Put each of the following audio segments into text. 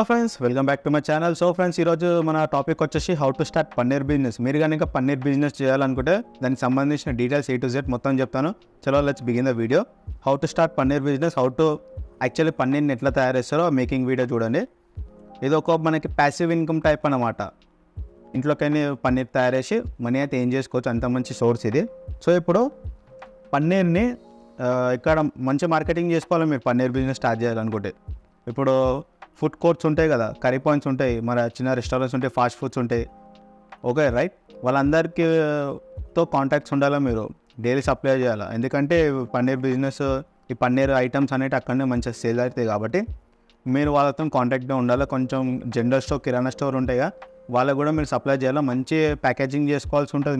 Friends welcome back to my channel. Friends ఈరోజు మన topic వచ్చేసి how to start paneer business. మీరు కనుక పన్నీర్ బిజినెస్ చేయాలనుకుంటే దానికి సంబంధించిన డీటెయిల్స్ A to Z మొత్తం చెప్తాను. చలో let's begin the video. How to start paneer business, how to actually పన్నీర్ని ఎట్లా తయారు చేస్తారో మేకింగ్ వీడియో చూడండి. ఇది ఒక మనకి ప్యాసివ్ ఇన్కమ్ టైప్ అన్నమాట. ఇంట్లోకైనా పన్నీర్ తయారు చేసి మనీ అయితే ఏం చేసుకోవచ్చు, అంత మంచి సోర్స్ ఇది. ఇప్పుడు పన్నీర్ని ఇక్కడ మంచి మార్కెటింగ్ చేసుకోవాలి మీరు పన్నీర్ బిజినెస్ స్టార్ట్ చేయాలనుకుంటే. ఇప్పుడు ఫుడ్ కోర్ట్స్ ఉంటాయి కదా, కర్రీ పాయింట్స్ ఉంటాయి, మన చిన్న రెస్టారెంట్స్ ఉంటాయి, ఫాస్ట్ ఫుడ్స్ ఉంటాయి, ఓకే రైట్. వాళ్ళందరికీ కాంటాక్ట్స్ ఉండాలా, మీరు డైలీ సప్లై చేయాలి. ఎందుకంటే పన్నీర్ బిజినెస్, ఈ పన్నీర్ ఐటమ్స్ అనేవి అక్కడనే మంచిగా సేల్ అవుతాయి కాబట్టి మీరు వాళ్ళతో కాంటాక్ట్గా ఉండాలి. కొంచెం జనరల్ స్టోర్, కిరాణా స్టోర్ ఉంటాయిగా, వాళ్ళకు కూడా మీరు సప్లై చేయాలా. మంచి ప్యాకేజింగ్ చేసుకోవాల్సి ఉంటుంది.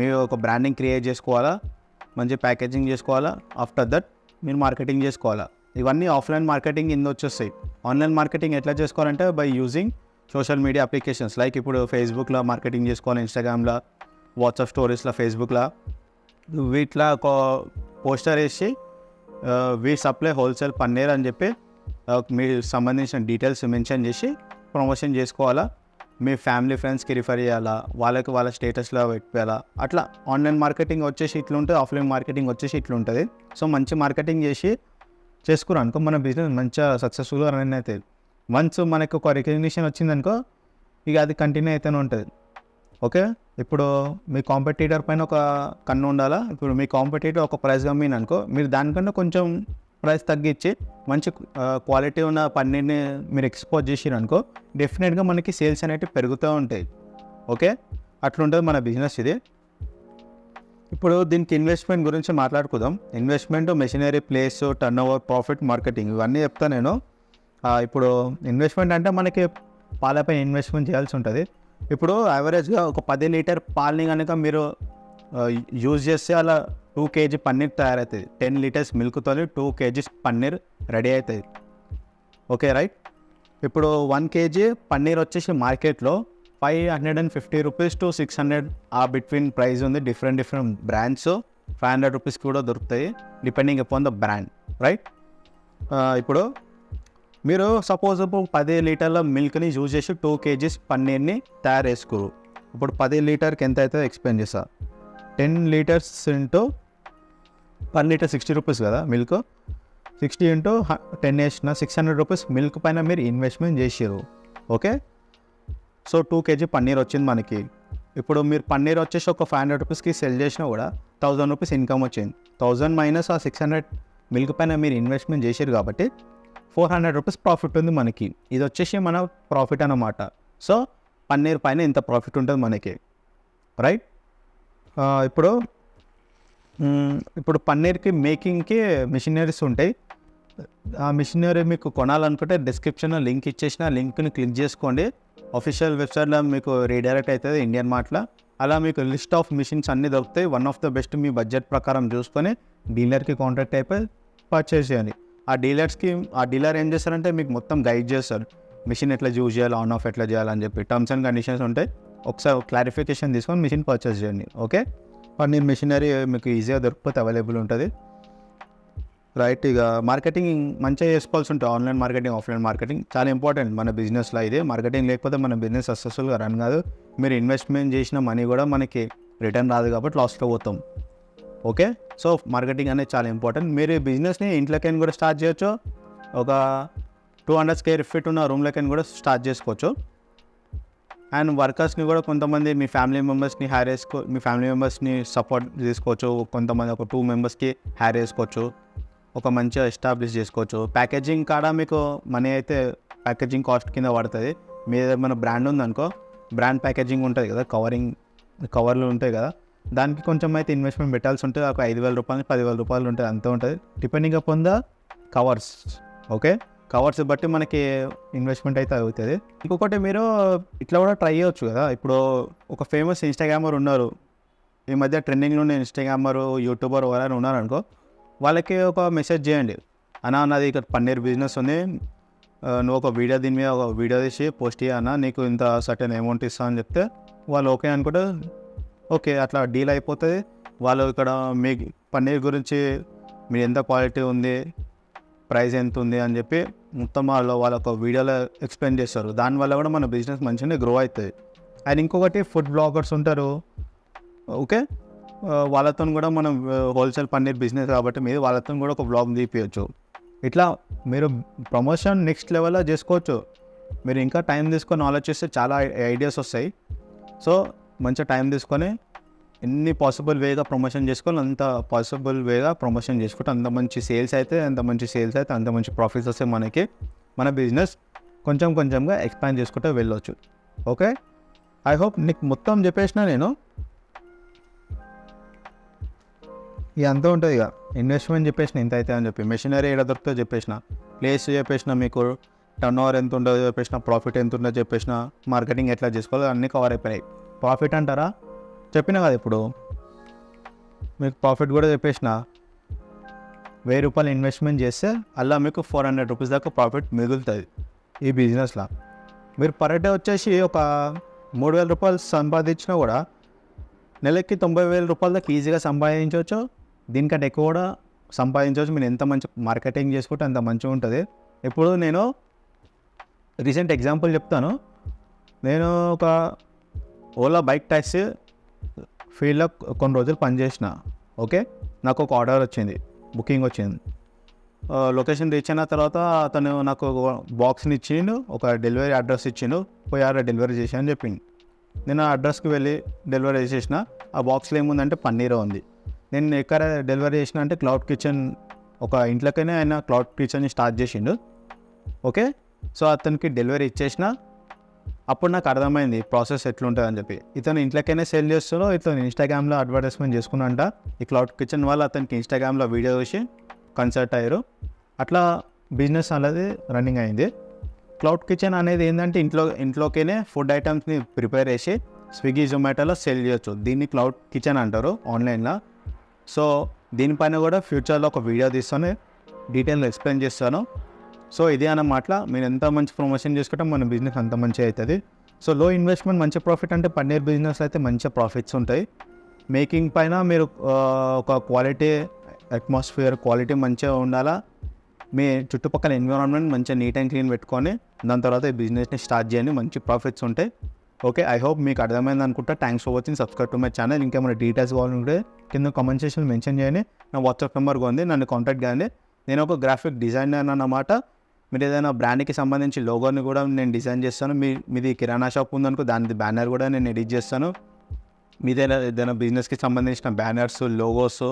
మీరు ఒక బ్రాండింగ్ క్రియేట్ చేసుకోవాలా, మంచి ప్యాకేజింగ్ చేసుకోవాలా. ఆఫ్టర్ దట్ మీరు మార్కెటింగ్ చేసుకోవాలా. ఇవన్నీ ఆఫ్లైన్ మార్కెటింగ్ కింద వచ్చేస్తాయి. ఆన్లైన్ మార్కెటింగ్ ఎట్లా చేసుకోవాలంటే by using social media applications. Like ఇప్పుడు ఫేస్బుక్లో మార్కెటింగ్ చేసుకోవాలి, ఇన్స్టాగ్రామ్లో, వాట్సాప్ స్టోరీస్లో, ఫేస్బుక్లో వీటిలో ఒక పోస్టర్ వేసి వీ సప్లై హోల్సేల్ పన్నీర్ అని చెప్పి మీకు సంబంధించిన డీటెయిల్స్ మెన్షన్ చేసి ప్రమోషన్ చేసుకోవాలా. మీ ఫ్యామిలీ ఫ్రెండ్స్కి రిఫర్ చేయాలా, వాళ్ళ స్టేటస్లో పెట్టాలా. అట్లా ఆన్లైన్ మార్కెటింగ్ వచ్చేసి ఇట్లా ఉంటుంది, ఆఫ్లైన్ మార్కెటింగ్ వచ్చేసి ఇట్లా ఉంటుంది. మంచి మార్కెటింగ్ చేసి చేసుకున్నాం అనుకో, మన బిజినెస్ మంచిగా సక్సెస్ఫుల్గా రన్ అవుతుంది. వన్స్ మనకు ఒక రికగ్నిషన్ వచ్చిందనుకో, ఇక అది కంటిన్యూ అయితేనే ఉంటుంది. ఓకే, ఇప్పుడు మీ కాంపిటీటర్ పైన ఒక కన్ను ఉండాలా. ఇప్పుడు మీ కాంపిటీటర్ ఒక ప్రైస్ అమ్మిననుకో, మీరు దానికన్నా కొంచెం ప్రైస్ తగ్గించి మంచి క్వాలిటీ ఉన్న పన్నీర్ని మీరు ఎక్స్పోజ్ చేసిరనుకో, డెఫినెట్గా మనకి సేల్స్ అనేవి పెరుగుతూ ఉంటాయి. ఓకే, అట్లుంటుంది మన బిజినెస్ ఇది. ఇప్పుడు దీనికి ఇన్వెస్ట్మెంట్ గురించి మాట్లాడుకుందాం. Investment, machinery, place, turn over, profit, marketing ఇవన్నీ చెప్తాను నేను. ఇప్పుడు ఇన్వెస్ట్మెంట్ అంటే మనకి పాలపై ఇన్వెస్ట్మెంట్ చేయాల్సి ఉంటుంది. ఇప్పుడు యావరేజ్గా ఒక 10 లీటర్ పాలని కనుక మీరు యూజ్ చేస్తే అలా 2 kg పన్నీర్ తయారవుతుంది. 10 లీటర్స్ మిల్క్తో 2 kg పన్నీర్ రెడీ అవుతుంది. Okay right. ఇప్పుడు 1 kg పన్నీర్ వచ్చేసి మార్కెట్లో 550 రూపీస్ టు 600 ఆ బిట్వీన్ ప్రైస్ ఉంది. డిఫరెంట్ బ్రాండ్స్ 500 రూపీస్ కూడా దొరుకుతాయి, depending upon the brand right. ఇప్పుడు మీరు సపోజ్ 10 లీటర్ల మిల్క్ని యూజ్ చేసి 2 kg పన్నీర్ని తయారు చేసుకోరు. ఇప్పుడు 10 లీటర్కి ఎంత అవుతుందో ఎక్స్ప్లెయిన్ చేస్తా. 10 litres into per litre 60 rupees కదా మిల్క్. 60 ఇంటూ 10 వేసిన 600 రూపీస్ మిల్క్ పైన మీరు ఇన్వెస్ట్మెంట్ చేసారు. ఓకే, 2 kg పన్నీర్ వచ్చింది మనకి. ఇప్పుడు మీరు పన్నీర్ వచ్చేసి ఒక 500 రూపీస్కి సెల్ చేసినా కూడా 1000 రూపీస్ ఇన్కమ్ వచ్చింది. 1000 మైనస్ ఆ 600 మిల్క్ పైన మీరు ఇన్వెస్ట్మెంట్ చేసారు కాబట్టి 400 రూపీస్ ప్రాఫిట్ ఉంది మనకి. ఇది వచ్చేసి మన ప్రాఫిట్ అన్నమాట. పన్నీర్ పైన ఇంత ప్రాఫిట్ ఉంటుంది మనకి రైట్. ఇప్పుడు పన్నీర్కి మేకింగ్కి మిషనరీస్ ఉంటాయి. ఆ మిషనరీ మీకు కొనాలనుకుంటే డిస్క్రిప్షన్లో లింక్ ఇచ్చేసిన లింక్ని క్లిక్ చేసుకోండి. అఫీషియల్ వెబ్సైట్లో మీకు రీడైరెక్ట్ అవుతుంది ఇండియన్ మార్ట్లో. అలా మీకు లిస్ట్ ఆఫ్ మిషన్స్ అన్నీ దొరుకుతాయి. One of the best me budget ప్రకారం చూసుకొని డీలర్కి కాంటాక్ట్ అయిపోయి పర్చేస్ చేయండి. ఆ డీలర్ ఏం చేస్తారంటే మీకు మొత్తం గైడ్ చేస్తారు. మిషన్ ఎట్లా యూజ్ చేయాలి, ఆన్ ఆఫ్ ఎట్లా చేయాలని చెప్పి టర్మ్స్ అండ్ కండిషన్స్ ఉంటాయి. ఒకసారి క్లారిఫికేషన్ తీసుకొని మిషన్ పర్చేస్ చేయండి. ఓకే, పన్నీర్ మిషనరీ మీకు ఈజీగా దొరికిపోతే అవైలబుల్ ఉంటుంది రైట్. ఇక మార్కెటింగ్ మంచిగా చేసుకోవాల్సి ఉంటుంది. ఆన్లైన్ మార్కెటింగ్, ఆఫ్లైన్ మార్కెటింగ్ చాలా ఇంపార్టెంట్ మన బిజినెస్లో. ఇది మార్కెటింగ్ లేకపోతే మన బిజినెస్ సక్సెస్ఫుల్గా రన్ కాదు. మీరు ఇన్వెస్ట్మెంట్ చేసిన మనీ కూడా మనకి రిటర్న్ రాదు కాబట్టి లాస్లో పోతాం. ఓకే, మార్కెటింగ్ అనేది చాలా ఇంపార్టెంట్. మీరు ఈ బిజినెస్ని ఇంట్లోకైనా కూడా స్టార్ట్ చేయొచ్చు. ఒక 200 స్క్వేర్ ఫీట్ ఉన్న రూమ్లోకైనా కూడా స్టార్ట్ చేసుకోవచ్చు. అండ్ వర్కర్స్ని కూడా కొంతమంది మీ ఫ్యామిలీ మెంబర్స్ని సపోర్ట్ తీసుకోవచ్చు. కొంతమంది ఒక 2 మెంబర్స్కి హైర్ చేసుకోవచ్చు. ఒక మంచిగా ఎస్టాబ్లిష్ చేసుకోవచ్చు. ప్యాకేజింగ్ కాడ మీకు మనీ అయితే ప్యాకేజింగ్ కాస్ట్ కింద పడుతుంది. మీ ఏదైనా బ్రాండ్ ఉందనుకో, బ్రాండ్ ప్యాకేజింగ్ ఉంటుంది కదా, కవర్లు ఉంటాయి కదా, దానికి కొంచెం అయితే ఇన్వెస్ట్మెంట్ పెట్టాల్సి ఉంటుంది. ఒక 5,000 రూపాయలు 10,000 రూపాయలు ఉంటుంది, అంత ఉంటుంది depending upon the covers. Okay, covers బట్టి మనకి ఇన్వెస్ట్మెంట్ అయితే అవుతుంది. ఇంకొకటి మీరు ఇట్లా కూడా ట్రై చేయవచ్చు కదా. ఇప్పుడు ఒక ఫేమస్ ఇన్స్టాగ్రామర్ ఉన్నారు, ఈ మధ్య ట్రెండింగ్లో ఉన్న ఇన్స్టాగ్రామర్, యూట్యూబర్ ఎవరైనా ఉన్నారనుకో, వాళ్ళకి ఒక మెసేజ్ చేయండి. నాది ఇక్కడ పన్నీర్ బిజినెస్ ఉంది, నువ్వు ఒక వీడియో దీని మీద ఒక వీడియో తీసి పోస్ట్ చేయన్నా, నీకు ఇంత సర్టెన్ అమౌంట్ ఇస్తా అని చెప్తే వాళ్ళు ఓకే అనుకుంటే ఓకే, అట్లా డీల్ అయిపోతుంది. వాళ్ళు ఇక్కడ మీ పన్నీర్ గురించి మీరు ఎంత క్వాలిటీ ఉంది, ప్రైస్ ఎంత ఉంది అని చెప్పి మొత్తం వాళ్ళ ఒక వీడియోలో ఎక్స్ప్లెయిన్ చేస్తారు. దానివల్ల కూడా మన బిజినెస్ మంచిగానే గ్రో అవుతుంది. అండ్ ఇంకొకటి ఫుడ్ బ్లాగర్స్ ఉంటారు, ఓకే, వాళ్ళతో కూడా మనం హోల్సేల్ పన్నీర్ బిజినెస్ కాబట్టి మీరు వాళ్ళతో కూడా ఒక బ్లాగ్ తీపియచ్చు. ఇట్లా మీరు ప్రమోషన్ నెక్స్ట్ లెవెల్లో చేసుకోవచ్చు. మీరు ఇంకా టైం తీసుకొని ఆలోచిస్తే చాలా ఐడియాస్ వస్తాయి. సో మంచిగా టైం తీసుకొని ఎన్ని పాసిబుల్ వేగా ప్రమోషన్ చేసుకొని అంత పాసిబుల్ వేగా ప్రమోషన్ చేసుకుంటే అంత మంచి సేల్స్ అయితే అంత మంచి ప్రాఫిట్స్ వస్తాయి మనకి. మన బిజినెస్ కొంచెం కొంచెంగా ఎక్స్పాండ్ చేసుకుంటూ వెళ్ళవచ్చు. ఓకే, ఐ హోప్ నీకు మొత్తం చెప్పేసిన నేను. ఇక అంతా ఉంటుంది. ఇక ఇన్వెస్ట్మెంట్ చెప్పేసిన ఇంత అయితే అని చెప్పి, మెషినరీ ఏడ దొరుకుతుందో చెప్పేసిన, ప్లేస్ చెప్పేసిన, మీకు టర్న్ ఓవర్ ఎంత ఉంటుందో చెప్పేసిన, ప్రాఫిట్ ఎంత ఉంటుందో చెప్పేసిన, మార్కెటింగ్ ఎట్లా చేసుకోవాలో అన్నీ కవర్ అయిపోయినాయి. ప్రాఫిట్ అంటారా చెప్పిన కదా, ఇప్పుడు మీకు ప్రాఫిట్ కూడా చెప్పేసిన. 1000 రూపాయలు ఇన్వెస్ట్మెంట్ చేస్తే అలా మీకు 400 రూపీస్ దాకా ప్రాఫిట్ మిగులుతుంది ఈ బిజినెస్లో. మీరు పర్ డే వచ్చేసి ఒక 3000 రూపాయలు సంపాదించినా కూడా నెలకి 90,000 రూపాయల దాకా ఈజీగా సంపాదించవచ్చు. దీనికంటే ఎక్కువ కూడా సంపాదించవచ్చు. మీరు ఎంత మంచి మార్కెటింగ్ చేసుకుంటే అంత మంచిగా ఉంటుంది. ఇప్పుడు నేను రీసెంట్ ఎగ్జాంపుల్ చెప్తాను. నేను ఒక ఓలా బైక్ ట్యాక్సీ ఫీల్డ్లో కొన్ని రోజులు పనిచేసిన. ఓకే, నాకు ఒక ఆర్డర్ వచ్చింది, బుకింగ్ వచ్చింది. లొకేషన్ రీచ్ అయిన తర్వాత అతను నాకు బాక్స్ని ఇచ్చిండు, ఒక డెలివరీ అడ్రస్ ఇచ్చిండు, పోయి ఆడ డెలివరీ చేసి అని చెప్పిండు. నేను ఆ అడ్రస్కి వెళ్ళి డెలివరీ చేసేసిన. ఆ బాక్స్లో ఏముందంటే పన్నీర్ ఉంది. నేను ఎక్కడ డెలివరీ చేసిన అంటే క్లౌడ్ కిచెన్, ఒక ఇంట్లోకైనా ఆయన క్లౌడ్ కిచెన్ని స్టార్ట్ చేసిండు. ఓకే, సో అతనికి డెలివరీ ఇచ్చేసిన. అప్పుడు నాకు అర్థమైంది ప్రాసెస్ ఎట్లుంటుంది అని చెప్పి. ఇతను ఇంట్లోకైనా సేల్ చేస్తున్నాడు, ఇతను ఇన్స్టాగ్రామ్లో అడ్వర్టైజ్మెంట్ చేసుకున్నంట. ఈ క్లౌడ్ కిచెన్ వాళ్ళు అతనికి ఇన్స్టాగ్రామ్లో వీడియో చూసి కన్సల్ట్ అయ్యారు. అట్లా బిజినెస్ అనేది రన్నింగ్ అయింది. క్లౌడ్ కిచెన్ అనేది ఏంటంటే ఇంట్లోకైనే ఫుడ్ ఐటమ్స్ని ప్రిపేర్ చేసి స్విగ్గీ జొమాటోలో సేల్ చేయొచ్చు. దీన్ని క్లౌడ్ కిచెన్ అంటారు ఆన్లైన్లో. సో దీనిపైన కూడా ఫ్యూచర్లో ఒక వీడియో తీస్తాను, డీటెయిల్గా ఎక్స్ప్లెయిన్ చేస్తాను. సో ఇదే అన్నమాట, మీరు ఎంత మంచి ప్రమోషన్ చేసుకుంటే మన బిజినెస్ అంత మంచిగా అవుతుంది. సో లో ఇన్వెస్ట్మెంట్ మంచి ప్రాఫిట్ అంటే పన్నీర్ బిజినెస్ అయితే మంచి ప్రాఫిట్స్ ఉంటాయి. మేకింగ్ పైన మీరు ఒక క్వాలిటీ అట్మాస్ఫియర్ క్వాలిటీ మంచిగా ఉండాలా. మీ చుట్టుపక్కల ఎన్విరాన్మెంట్ మంచిగా నీట్ అండ్ క్లీన్ పెట్టుకొని దాని తర్వాత ఈ బిజినెస్ని స్టార్ట్ చేయండి, మంచి ప్రాఫిట్స్ ఉంటాయి. ఓకే, ఐ హోప్ మీకు అర్థమైంది అనుకుంటా. Thanks for watching. Subscribe to my channel. ఇంకేమైనా డీటెయిల్స్ కావాలంటే కింద కామెంట్ సెక్షన్లో మెన్షన్ చేయండి. నా వాట్సాప్ నెంబర్ ఉంది, నన్ను కాంటాక్ట్ చేయండి. నేను ఒక గ్రాఫిక్ డిజైనర్ అన్నమాట. మీరు ఏదైనా బ్రాండ్కి సంబంధించి లోగోని కూడా నేను డిజైన్ చేస్తాను. మీది కిరాణా షాప్ ఉందనుకో, దాని బ్యానర్ కూడా నేను ఎడిట్ చేస్తాను. ఏదైనా బిజినెస్కి సంబంధించిన బ్యానర్స్, లోగోస్,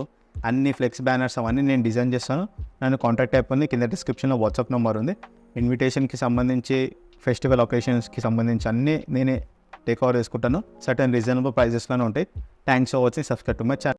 అన్ని ఫ్లెక్స్ బ్యానర్స్ అవన్నీ నేను డిజైన్ చేస్తాను. నన్ను కాంటాక్ట్ అయిపోయింది. కింద డిస్క్రిప్షన్లో వాట్సాప్ నెంబర్ ఉంది. ఇన్విటేషన్కి సంబంధించి, ఫెస్టివల్ ఒకేషన్స్కి సంబంధించి అన్నీ నేనే టేక్ ఓవర్ చేసుకుంటాను. సర్టెన్ రీజనబుల్ ప్రైజెస్లోనే ఉంటాయి. Thanks for watching. Subscribe to my channel.